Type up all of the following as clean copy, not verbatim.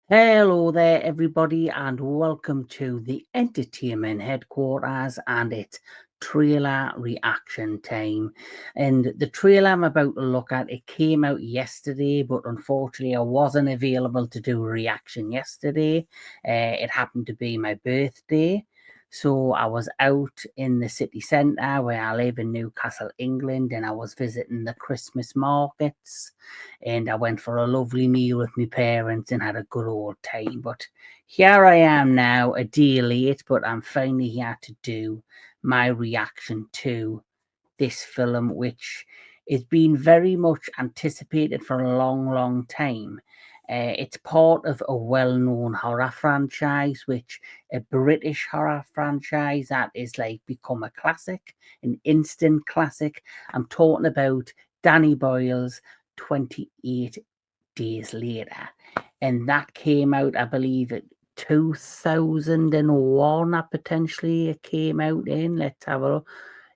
Hello there, everybody, and welcome to the entertainment headquarters and it's trailer reaction time. And the trailer I'm about to look at, it came out yesterday, but unfortunately, I wasn't available to do a reaction yesterday. It happened to be my birthday. So I was out in the city centre where I live in Newcastle, England, and I was visiting the Christmas markets and I went for a lovely meal with my parents and had a good old time. But here I am now, a day late, but I'm finally here to do my reaction to this film, which is been very much anticipated for a long, long time. It's part of a well-known horror franchise, which a British horror franchise that is like become a classic, an instant classic. I'm talking about Danny Boyle's 28 Days Later, and that came out, I believe, at 2001. That potentially it came out in. Let's have a look.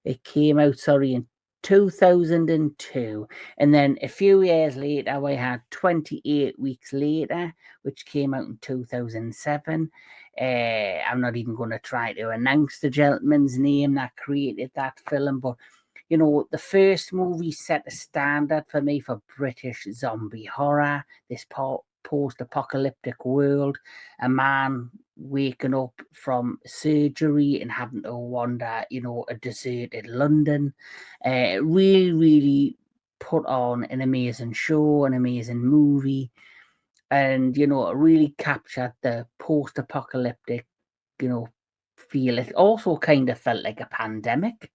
It came out, sorry, in 2002. And then a few years later, we had 28 Weeks Later, which came out in 2007. I'm not even going to try to announce the gentleman's name that created that film, but the first movie set a standard for me for British zombie horror. This post apocalyptic world, a man waking up from surgery and having to wander, a deserted London. Really, really put on an amazing show, an amazing movie, and it really captured the post apocalyptic, you know, feel. It also kind of felt like a pandemic,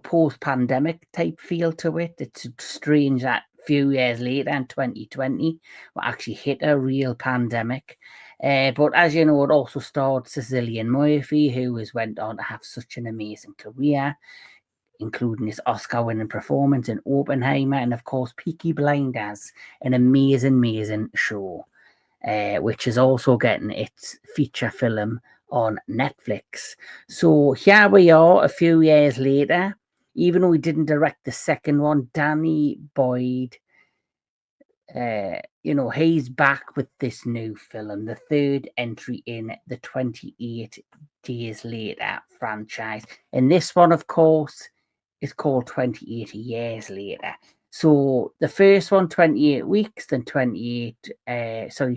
post-pandemic type feel to it. It's strange that few years later in 2020, we actually hit a real pandemic. But as you know, it also starred Cillian Murphy, who has went on to have such an amazing career, including his Oscar-winning performance in Oppenheimer, and of course Peaky Blinders, an amazing, amazing show, which is also getting its feature film on Netflix. So here we are a few years later. Even though he didn't direct the second one, Danny Boyd, he's back with this new film, the third entry in the 28 Days Later franchise. And this one, of course, is called 28 Years Later. So the first one, 28 weeks, then 28,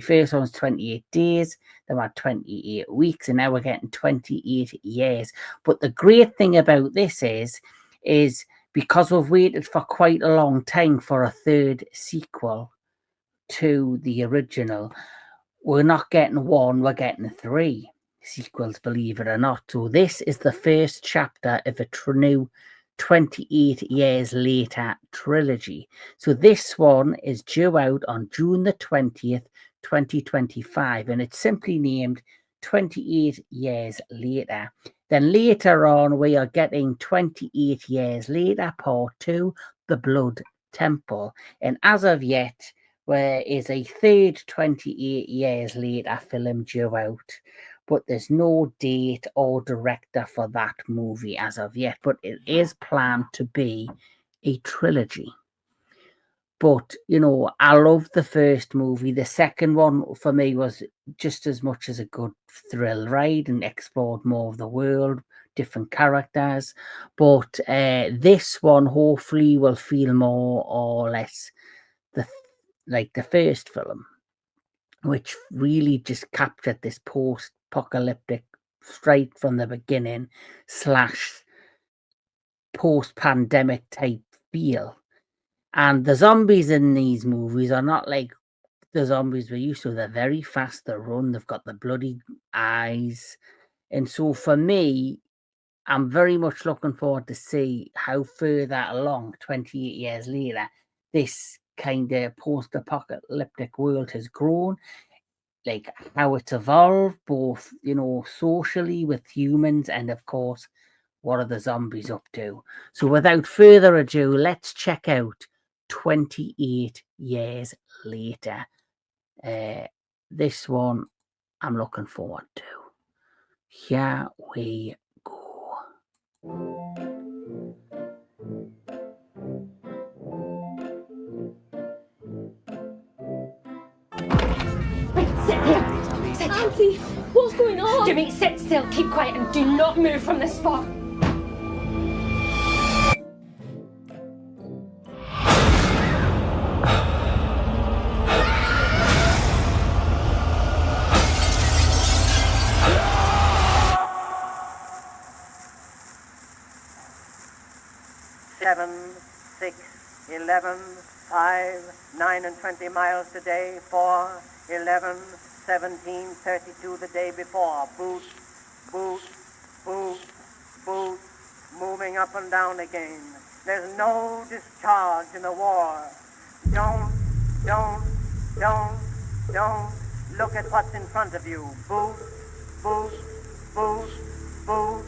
first one's 28 days, then we're 28 weeks, and now we're getting 28 years. But the great thing about this is because we've waited for quite a long time for a third sequel to the original, we're not getting one, we're getting three sequels, believe it or not. So this is the first chapter of a new 28 Years Later trilogy. So this one is due out on June the 20th, 2025, and it's simply named 28 Years Later. Then later on, we are getting 28 Years Later, Part 2, The Blood Temple. And as of yet, there is a third 28 Years Later film due out, but there's no date or director for that movie as of yet. But it is planned to be a trilogy. But, I love the first movie. The second one for me was just as much as a good thrill ride and explored more of the world, different characters. But this one hopefully will feel more or less the like the first film, which really just captured this post-apocalyptic straight from the beginning slash post-pandemic type feel. And the zombies in these movies are not like the zombies we're used to. They're very fast, they run, they've got the bloody eyes. And so for me, I'm very much looking forward to see how further along, 28 years later, this kind of post-apocalyptic world has grown, like how it's evolved, both, socially with humans and, of course, what are the zombies up to. So without further ado, let's check out 28 Years Later. This one I'm looking forward to. Here we go. Nancy, what's going on? Jimmy, sit still, keep quiet, and do not move from this spot. Seven, 6, 11, 5, 9 and 20 miles today, 4, 11, 17, 32 the day before. Boot, boot, boot, boot, moving up and down again. There's no discharge in the war. Don't look at what's in front of you. Boot, boot, boot, boot,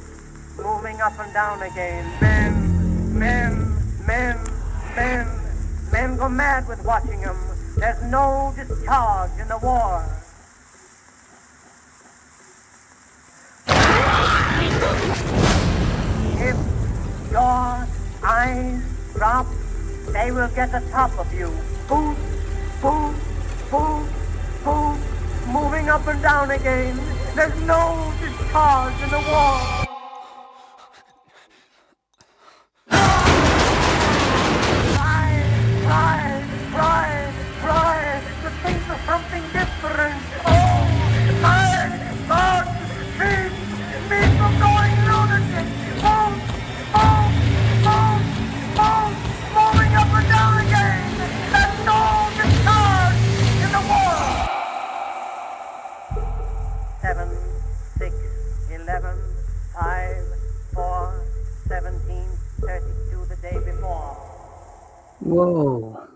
moving up and down again. Men go mad with watching them. There's no discharge in the war. If your eyes drop, they will get the top of you. Boot, boot, boot, boot, moving up and down again. There's no discharge in the war. Cry, to think of something different. Oh, my God, keep me from going lunatic. Boom, moving up and down again. There's no discharge in the war. 7, 6, 11, 5, 4, 17, 32 the day before. Whoa.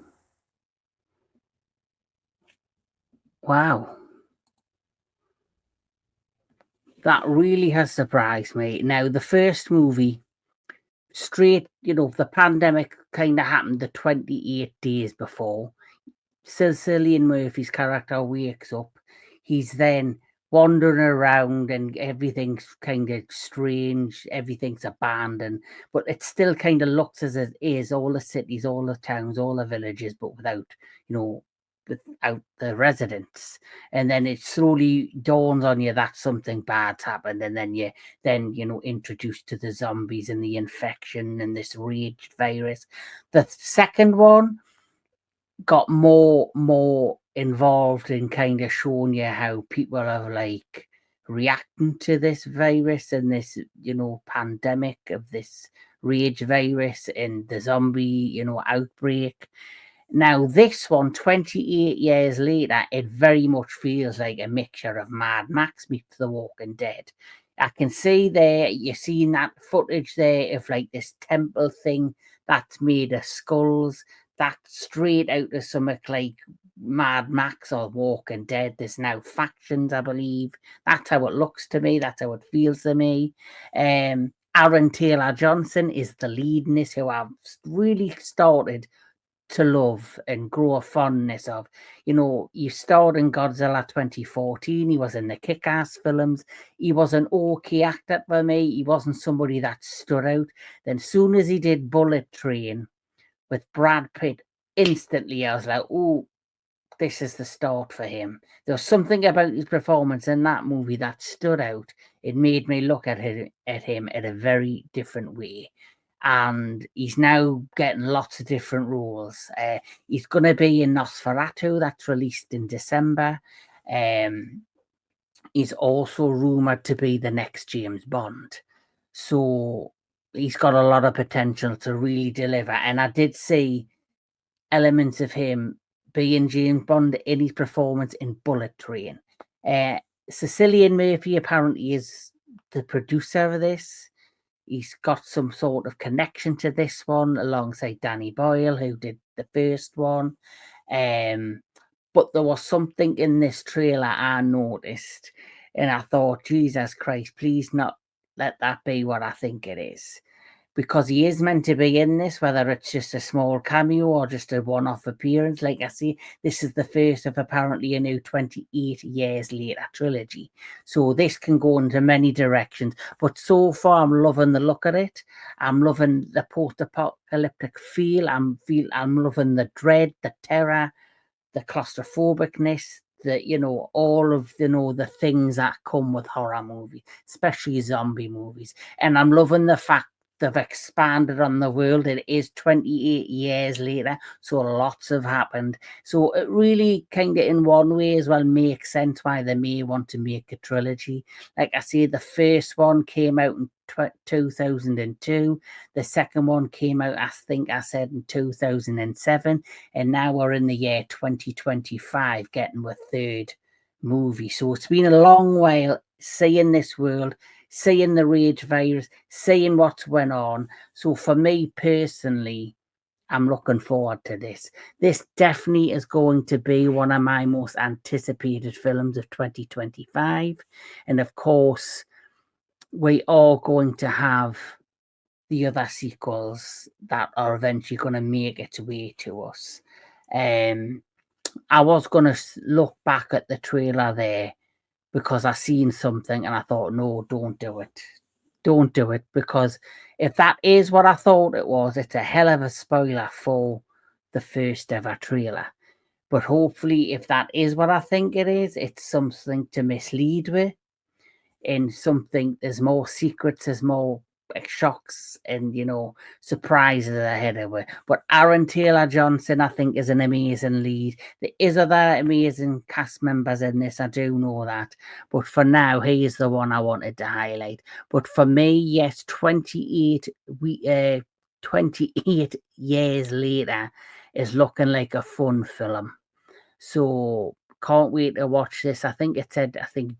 Wow. That really has surprised me. Now, the first movie, straight, the pandemic kind of happened the 28 days before. Cillian Murphy's character wakes up. He's then wandering around and everything's kind of strange. Everything's abandoned, but it still kind of looks as it is. All the cities, all the towns, all the villages, but without the residents. And then it slowly dawns on you that something bad's happened, and then you're introduced to the zombies and the infection and this rage virus. The second one got more involved in kind of showing you how people are like reacting to this virus and this pandemic of this rage virus and the zombie outbreak. Now, this one, 28 years later, it very much feels like a mixture of Mad Max meets The Walking Dead. I can see there, you're seeing that footage there of like this temple thing that's made of skulls. That's straight out of something like Mad Max or Walking Dead. There's now factions, I believe. That's how it looks to me. That's how it feels to me. Aaron Taylor Johnson is the lead in this, who I've really started to love and grow a fondness of. You starred in Godzilla 2014. He was in the Kick-Ass films. He was an okay actor for me. He wasn't somebody that stood out. Then soon as he did Bullet Train with Brad Pitt, instantly I was like, oh, this is the start for him. There was something about his performance in that movie that stood out. It made me look at him in a very different way. And he's now getting lots of different roles. He's going to be in Nosferatu, that's released in December. He's also rumoured to be the next James Bond. So he's got a lot of potential to really deliver. And I did see elements of him being James Bond in his performance in Bullet Train. Cillian Murphy apparently is the producer of this. He's got some sort of connection to this one alongside Danny Boyle, who did the first one. But there was something in this trailer I noticed, and I thought, Jesus Christ, please not let that be what I think it is. Because he is meant to be in this, whether it's just a small cameo or just a one-off appearance. Like I see, this is the first of apparently a new 28 years later trilogy. So this can go into many directions. But so far, I'm loving the look of it. I'm loving the post-apocalyptic feel. I'm loving the dread, the terror, the claustrophobicness, all of the things that come with horror movies, especially zombie movies. And I'm loving the fact they've expanded on the world. It is 28 years later, so lots have happened. So it really kind of in one way as well makes sense why they may want to make a trilogy. Like I say, the first one came out in 2002. The second one came out, I think I said, in 2007. And now we're in the year 2025 getting a third movie. So it's been a long while seeing this world, seeing the rage virus, seeing what's went on. So for me personally, I'm looking forward to this. This definitely is going to be one of my most anticipated films of 2025. And of course, we are going to have the other sequels that are eventually going to make its way to us. I was going to look back at the trailer there because I seen something and I thought, no, don't do it. Don't do it, because if that is what I thought it was, it's a hell of a spoiler for the first ever trailer. But hopefully, if that is what I think it is, it's something to mislead with, and something, there's more secrets, there's more shocks and surprises ahead of it. But Aaron Taylor Johnson, I think, is an amazing lead. There is other amazing cast members in this, I do know that, but for now he is the one I wanted to highlight. But for me, yes, 28 years later is looking like a fun film. So can't wait to watch this. I think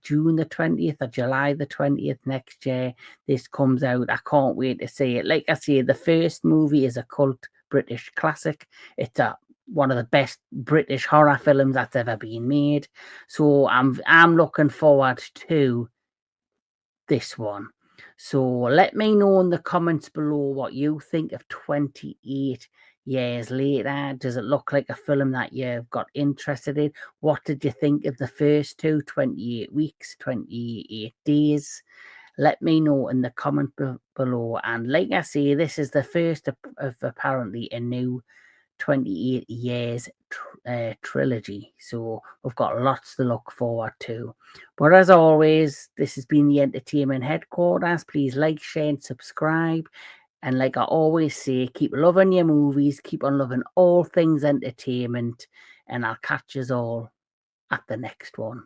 June the 20th or July the 20th next year this comes out. I can't wait to see it. Like I say, the first movie is a cult British classic. It's one of the best British horror films that's ever been made. So I'm looking forward to this one. So let me know in the comments below what you think of 28 years later. Does it look like a film that you've got interested in? What did you think of the first two, 28 weeks, 28 days? Let me know in the comment below. And like I say, this is the first of apparently a new 28 years trilogy. So we've got lots to look forward to. But as always, this has been the Entertainment Headquarters. Please like, share, and subscribe. And like I always say, keep loving your movies, keep on loving all things entertainment, and I'll catch us all at the next one.